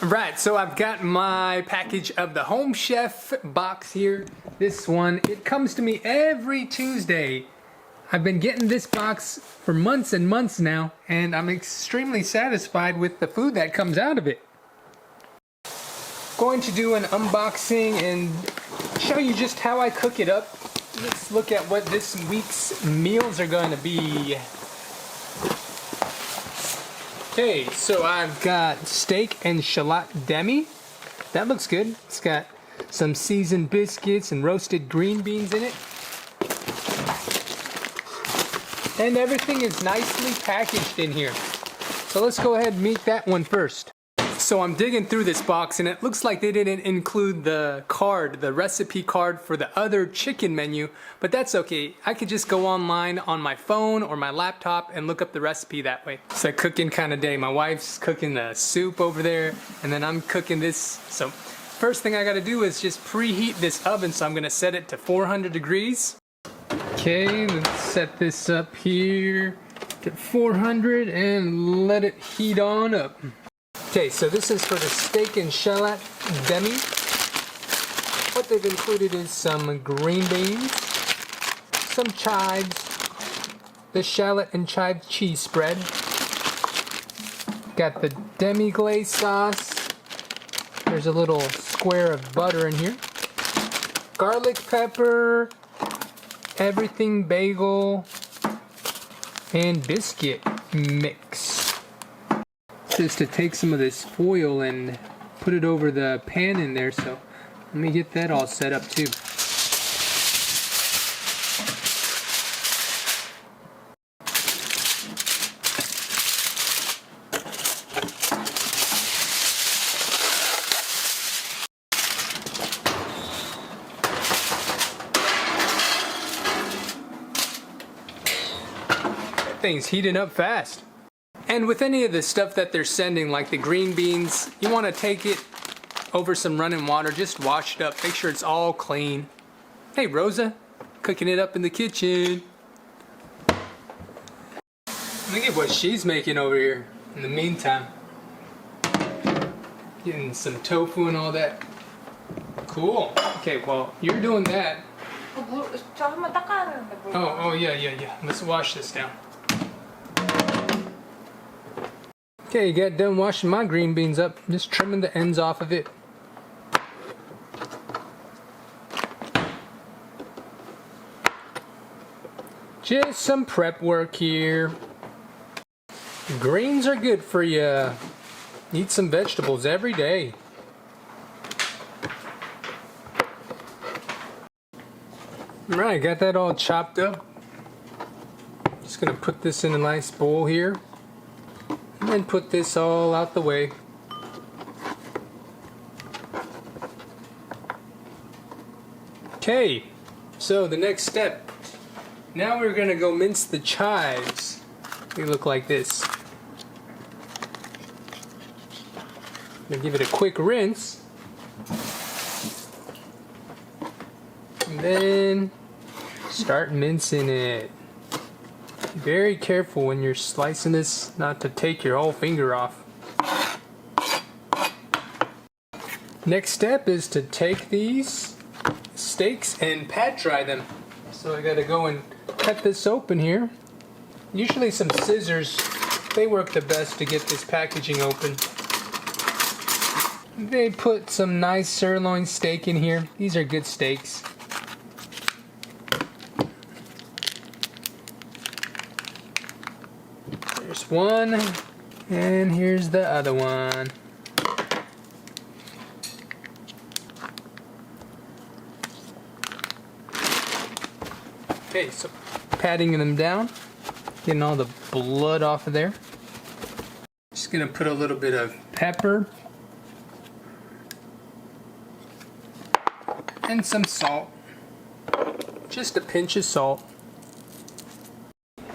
Right, so I've got my package of the Home Chef box here. This one, it comes to me every Tuesday. I've been getting this box for months and months now, and I'm extremely satisfied with the food that comes out of it. Going to do an unboxing and show you just how I cook it up. Let's look at what this week's meals are going to be. Okay, so I've got steak and shallot Demi. That looks good. It's got some seasoned biscuits and roasted green beans in it. And everything is nicely packaged in here. So let's go ahead and meet that one first. So I'm digging through this box and it looks like they didn't include the card, the recipe card for the other chicken menu, but that's okay. I could just go online on my phone or my laptop and look up the recipe that way. It's a cooking kind of day. My wife's cooking the soup over there and then I'm cooking this. So first thing I gotta do is just preheat this oven, so I'm gonna set it to 400 degrees. Okay, let's set this up here to 400 and let it heat on up. Okay, so this is for the steak and shallot Demi. What they've included is some green beans, some chives, the shallot and chive cheese spread. Got the Demi glaze sauce. There's a little square of butter in here. Garlic pepper, everything bagel, and biscuit mix. Is to take some of this foil and put it over the pan in there, so let me get that all set up too. That thing's heating up fast. And with any of the stuff that they're sending, like the green beans, you want to take it over some running water, just wash it up, make sure it's all clean. Hey Rosa, cooking it up in the kitchen. Look at what she's making over here in the meantime. Getting some tofu and all that. Cool. Okay, well, you're doing that. Oh, yeah. Let's wash this down. Okay, got done washing my green beans up. Just trimming the ends off of it. Just some prep work here. Greens are good for you. Eat some vegetables every day. Alright, got that all chopped up. Just gonna put this in a nice bowl here. And then put this all out the way. Okay, so the next step. Now we're gonna go mince the chives. They look like this. Gonna give it a quick rinse. And then start mincing it. Be very careful when you're slicing this not to take your whole finger off. Next step is to take these steaks and pat dry them. So I gotta go and cut this open here. Usually some scissors, they work the best to get this packaging open. They put some nice sirloin steak in here. These are good steaks. There's one, and here's the other one. Okay, so patting them down, getting all the blood off of there. Just gonna put a little bit of pepper and some salt. Just a pinch of salt.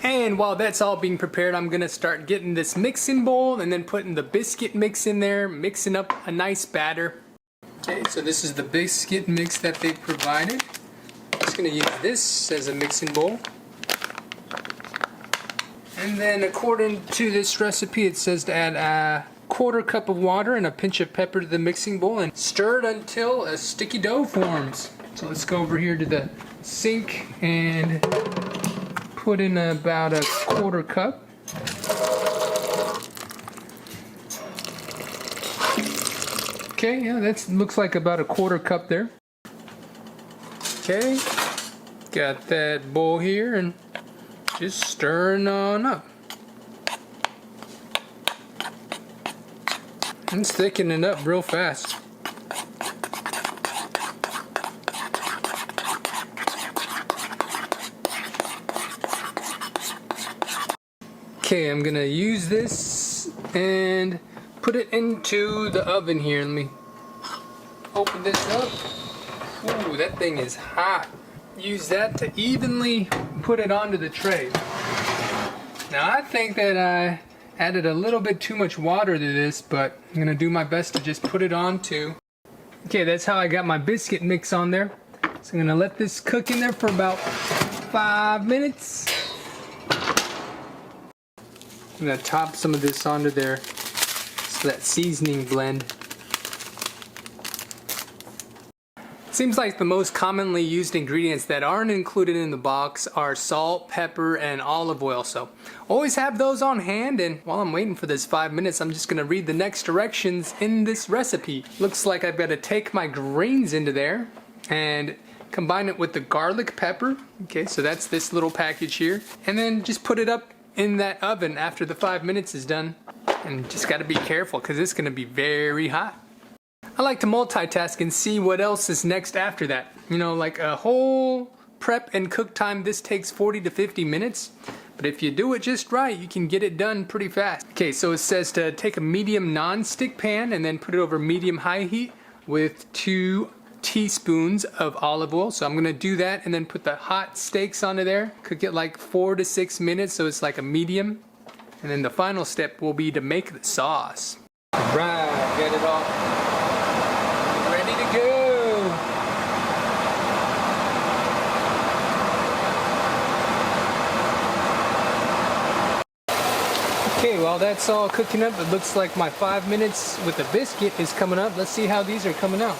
And while that's all being prepared, I'm gonna start getting this mixing bowl and then putting the biscuit mix in there, mixing up a nice batter. Okay, so this is the biscuit mix that they provided. I'm just gonna use this as a mixing bowl. And then according to this recipe, it says to add a 1/4 cup of water and a pinch of pepper to the mixing bowl and stir it until a sticky dough forms. So let's go over here to the sink and put in about 1/4 cup. Okay, yeah, that looks like about 1/4 cup there. Okay, got that bowl here and just stirring on up. It's thickening up real fast. Okay, I'm gonna use this and put it into the oven here. Let me open this up. Ooh, that thing is hot. Use that to evenly put it onto the tray. Now I think that I added a little bit too much water to this, but I'm gonna do my best to just put it onto. Okay, that's how I got my biscuit mix on there. So I'm gonna let this cook in there for about 5 minutes. I'm gonna top some of this onto there, so that seasoning blend. Seems like the most commonly used ingredients that aren't included in the box are salt, pepper, and olive oil. So always have those on hand, and while I'm waiting for this 5 minutes, I'm just gonna read the next directions in this recipe. Looks like I've got to take my grains into there and combine it with the garlic pepper. Okay, so that's this little package here. And then just put it up in that oven after the 5 minutes is done. And just gotta be careful because it's gonna be very hot. I like to multitask and see what else is next after that. You know, like a whole prep and cook time, this takes 40 to 50 minutes. But if you do it just right, you can get it done pretty fast. Okay, so it says to take a medium non-stick pan and then put it over medium-high heat with 2 teaspoons of olive oil. So I'm gonna do that and then put the hot steaks onto there. Cook it like 4 to 6 minutes, so it's like a medium. And then the final step will be to make the sauce. All right, get it all ready to go. Okay, while that's all cooking up, it looks like my 5 minutes with the biscuit is coming up. Let's see how these are coming out.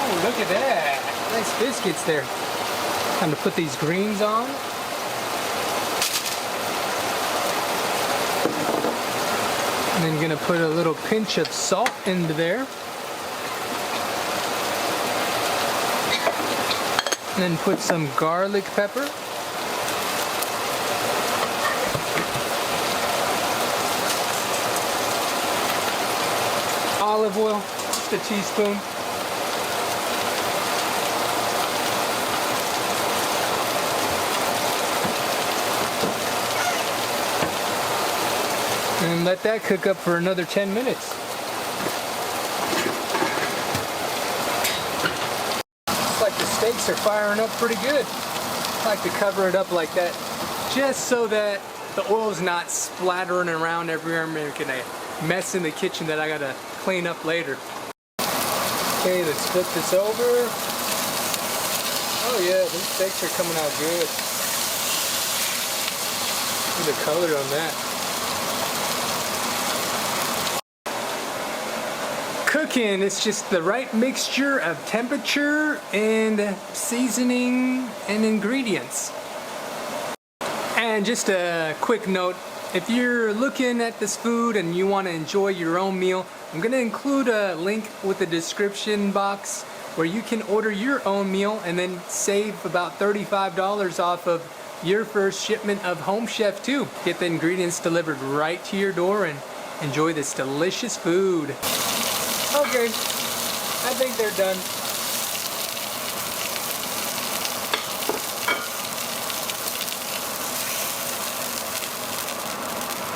Oh, look at that. Nice biscuits there. Time to put these greens on. And then gonna put a little pinch of salt into there. And then put some garlic pepper. Olive oil, just a teaspoon. And let that cook up for another 10 minutes. Looks like the steaks are firing up pretty good. I like to cover it up like that, just so that the oil's not splattering around everywhere, making a mess in the kitchen that I gotta clean up later. Okay, let's flip this over. Oh yeah, these steaks are coming out good. Look at the color on that. Cooking, it's just the right mixture of temperature and seasoning and ingredients. And just a quick note, if you're looking at this food and you want to enjoy your own meal, I'm going to include a link with the description box where you can order your own meal and then save about $35 off of your first shipment of Home Chef 2. Get the ingredients delivered right to your door and enjoy this delicious food. Okay, I think they're done.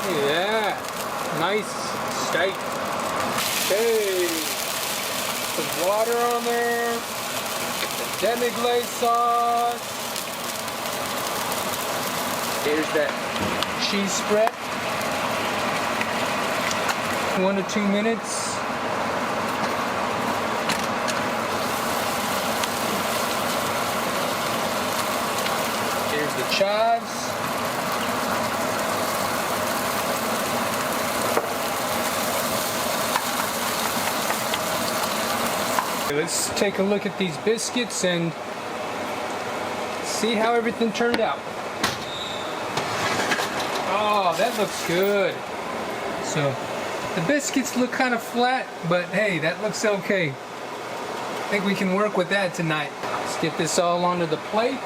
Look at that. Nice steak. Okay. Some water on there. The Demi glaze sauce. Here's that cheese spread. 1 to 2 minutes. Here's the chives. Let's take a look at these biscuits and see how everything turned out. Oh, that looks good. So the biscuits look kind of flat, but hey, that looks okay. I think we can work with that tonight. Let's get this all onto the plate.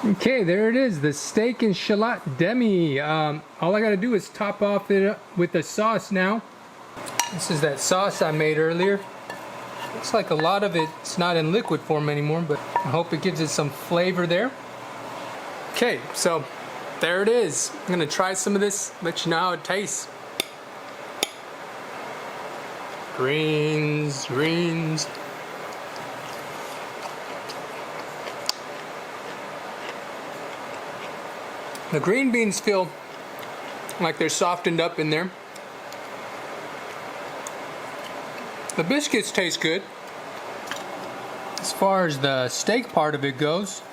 Okay, there it is, the steak and shallot Demi. All I gotta do is top off it up with the sauce now. This is that sauce I made earlier. Looks like a lot of it's not in liquid form anymore, but I hope it gives it some flavor there. Okay, so there it is. I'm gonna try some of this, let you know how it tastes. Greens. The green beans feel like they're softened up in there. The biscuits taste good. As far as the steak part of it goes,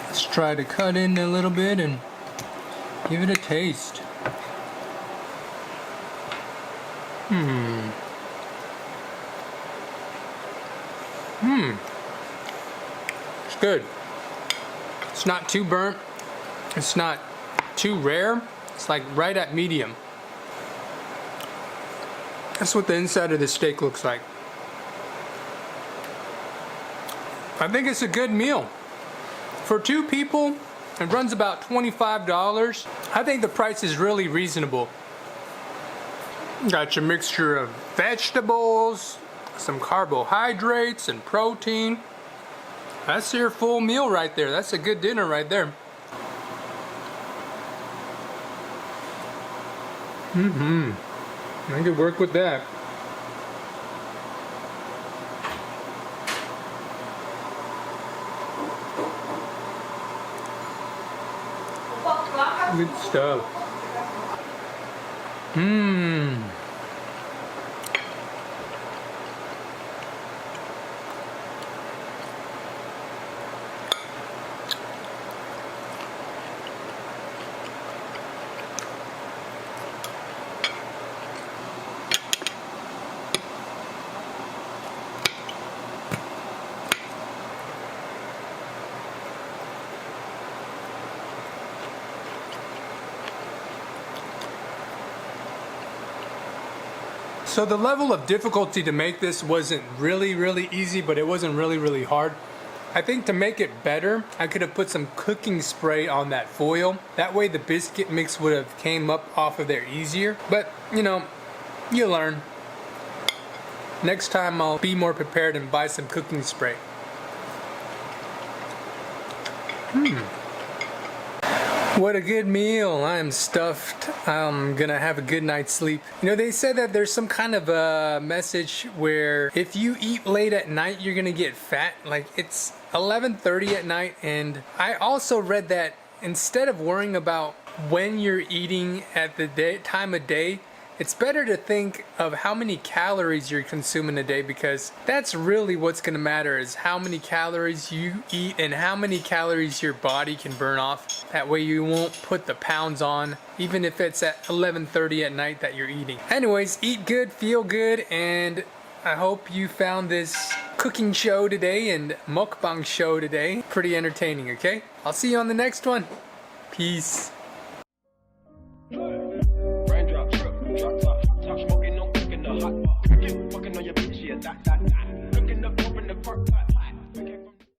let's try to cut in a little bit and give it a taste. It's good. It's not too burnt. It's not too rare. It's like right at medium. That's what the inside of the steak looks like. I think it's a good meal. For 2 people, it runs about $25. I think the price is really reasonable. Got your mixture of vegetables, some carbohydrates and protein. That's your full meal right there. That's a good dinner right there. I could work with that. Good stuff. So the level of difficulty to make this wasn't really easy, but it wasn't really hard. I think to make it better, I could have put some cooking spray on that foil. That way the biscuit mix would have came up off of there easier. But, you know, you learn. Next time I'll be more prepared and buy some cooking spray. What a good meal. I am stuffed. I'm gonna have a good night's sleep. You know, they said that there's some kind of a message where if you eat late at night, you're gonna get fat. Like, it's 11:30 at night, and I also read that instead of worrying about when you're eating at the time of day, it's better to think of how many calories you're consuming a day, because that's really what's gonna matter, is how many calories you eat and how many calories your body can burn off. That way you won't put the pounds on, even if it's at 11:30 at night that you're eating. Anyways, eat good, feel good, and I hope you found this cooking show today and mukbang show today pretty entertaining, okay? I'll see you on the next one. Peace.